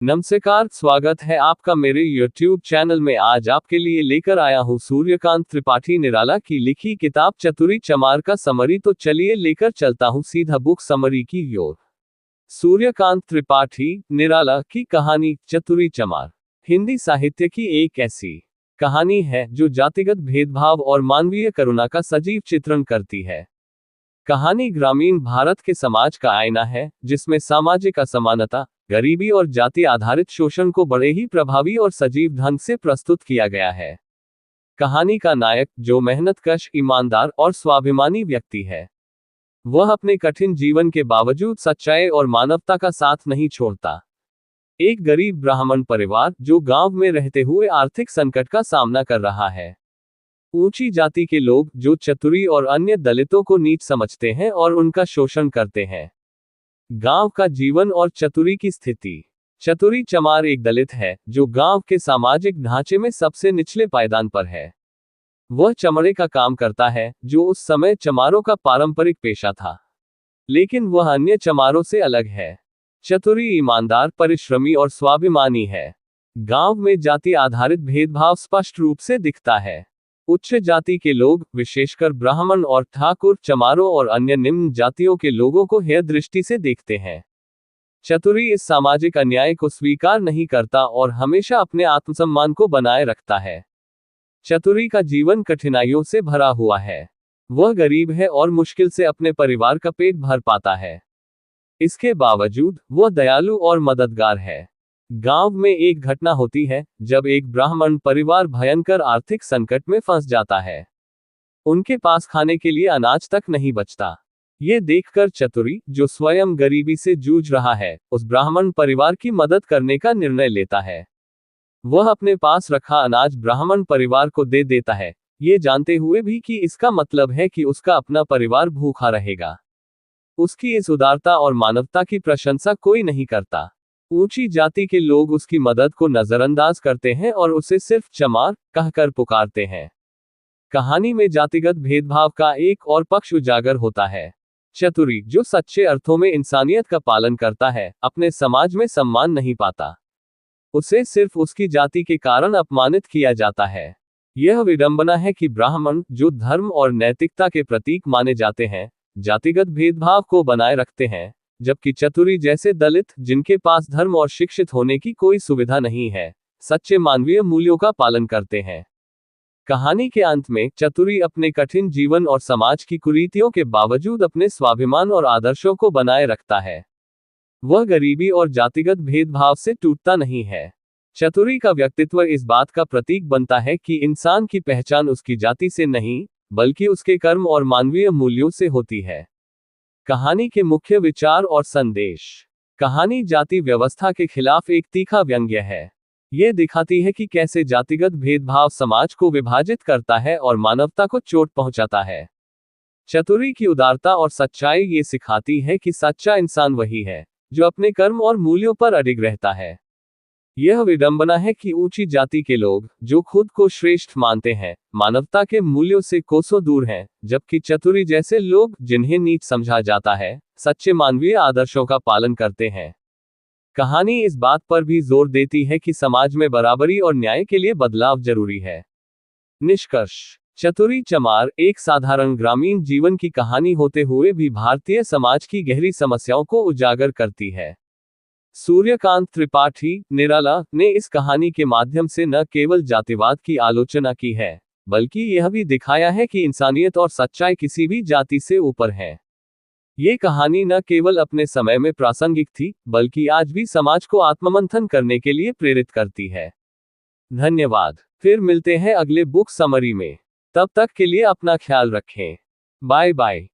नमस्कार, स्वागत है आपका मेरे YouTube चैनल में। आज आपके लिए लेकर आया हूँ सूर्यकांत त्रिपाठी निराला की लिखी किताब चतुरी चमार का समरी। तो चलिए लेकर चलता हूँ सीधा बुक समरी की ओर। सूर्यकांत त्रिपाठी निराला की कहानी चतुरी चमार हिंदी साहित्य की एक ऐसी कहानी है जो जातिगत भेदभाव और मानवीय करुणा का सजीव चित्रण करती है। कहानी ग्रामीण भारत के समाज का आईना है, जिसमें सामाजिक असमानता, गरीबी और जाति आधारित शोषण को बड़े ही प्रभावी और सजीव ढंग से प्रस्तुत किया गया है। कहानी का नायक, जो मेहनतकश, ईमानदार और स्वाभिमानी व्यक्ति है, वह अपने कठिन जीवन के बावजूद सच्चाई और मानवता का साथ नहीं छोड़ता। एक गरीब ब्राह्मण परिवार जो गांव में रहते हुए आर्थिक संकट का सामना कर रहा है। ऊंची जाति के लोग जो चतुरी और अन्य दलितों को नीच समझते हैं और उनका शोषण करते हैं। गांव का जीवन और चतुरी की स्थिति। चतुरी चमार एक दलित है जो गांव के सामाजिक ढांचे में सबसे निचले पायदान पर है। वह चमड़े का काम करता है, जो उस समय चमारों का पारंपरिक पेशा था, लेकिन वह अन्य चमारों से अलग है। चतुरी ईमानदार, परिश्रमी और स्वाभिमानी है। गांव में जाति आधारित भेदभाव स्पष्ट रूप से दिखता है। उच्च जाति के लोग, विशेषकर ब्राह्मण और ठाकुर, चमारों और अन्य निम्न जातियों के लोगों को हेय दृष्टि से देखते हैं। चतुरी इस सामाजिक अन्याय को स्वीकार नहीं करता और हमेशा अपने आत्मसम्मान को बनाए रखता है। चतुरी का जीवन कठिनाइयों से भरा हुआ है। वह गरीब है और मुश्किल से अपने परिवार का पेट भर पाता है। इसके बावजूद वह दयालु और मददगार है। गांव में एक घटना होती है जब एक ब्राह्मण परिवार भयंकर आर्थिक संकट में फंस जाता है। उनके पास खाने के लिए अनाज तक नहीं बचता। ये देखकर चतुरी, जो स्वयं गरीबी से जूझ रहा है, उस ब्राह्मण परिवार की मदद करने का निर्णय लेता है। वह अपने पास रखा अनाज ब्राह्मण परिवार को दे देता है, ये जानते हुए भी कि इसका मतलब है कि उसका अपना परिवार भूखा रहेगा। उसकी इस उदारता और मानवता की प्रशंसा कोई नहीं करता। ऊंची जाति के लोग उसकी मदद को नजरअंदाज करते हैं और उसे सिर्फ चमार कहकर पुकारते हैं। कहानी में जातिगत भेदभाव का एक और पक्ष उजागर होता है। चतुरी, जो सच्चे अर्थों में इंसानियत का पालन करता है, अपने समाज में सम्मान नहीं पाता। उसे सिर्फ उसकी जाति के कारण अपमानित किया जाता है। यह विडंबना है कि ब्राह्मण, जो धर्म और नैतिकता के प्रतीक माने जाते हैं, जातिगत भेदभाव को बनाए रखते हैं, जबकि चतुरी जैसे दलित, जिनके पास धर्म और शिक्षित होने की कोई सुविधा नहीं है, सच्चे मानवीय मूल्यों का पालन करते हैं। कहानी के अंत में चतुरी अपने कठिन जीवन और समाज की कुरीतियों के बावजूद अपने स्वाभिमान और आदर्शों को बनाए रखता है। वह गरीबी और जातिगत भेदभाव से टूटता नहीं है। चतुरी का व्यक्तित्व इस बात का प्रतीक बनता है कि इंसान की पहचान उसकी जाति से नहीं, बल्कि उसके कर्म और मानवीय मूल्यों से होती है। कहानी के मुख्य विचार और संदेश। कहानी जाति व्यवस्था के खिलाफ एक तीखा व्यंग्य है। ये दिखाती है कि कैसे जातिगत भेदभाव समाज को विभाजित करता है और मानवता को चोट पहुंचाता है। चतुरी की उदारता और सच्चाई ये सिखाती है कि सच्चा इंसान वही है जो अपने कर्म और मूल्यों पर अडिग रहता है। यह विडंबना है कि ऊंची जाति के लोग, जो खुद को श्रेष्ठ मानते हैं, मानवता के मूल्यों से कोसों दूर हैं, जबकि चतुरी जैसे लोग, जिन्हें नीच समझा जाता है, सच्चे मानवीय आदर्शों का पालन करते हैं। कहानी इस बात पर भी जोर देती है कि समाज में बराबरी और न्याय के लिए बदलाव जरूरी है। निष्कर्ष। चतुरी चमार एक साधारण ग्रामीण जीवन की कहानी होते हुए भी भारतीय समाज की गहरी समस्याओं को उजागर करती है। सूर्यकांत त्रिपाठी निराला ने इस कहानी के माध्यम से न केवल जातिवाद की आलोचना की है, बल्कि यह भी दिखाया है कि इंसानियत और सच्चाई किसी भी जाति से ऊपर है। ये कहानी न केवल अपने समय में प्रासंगिक थी, बल्कि आज भी समाज को आत्ममंथन करने के लिए प्रेरित करती है। धन्यवाद। फिर मिलते हैं अगले बुक समरी में। तब तक के लिए अपना ख्याल रखें। Bye bye.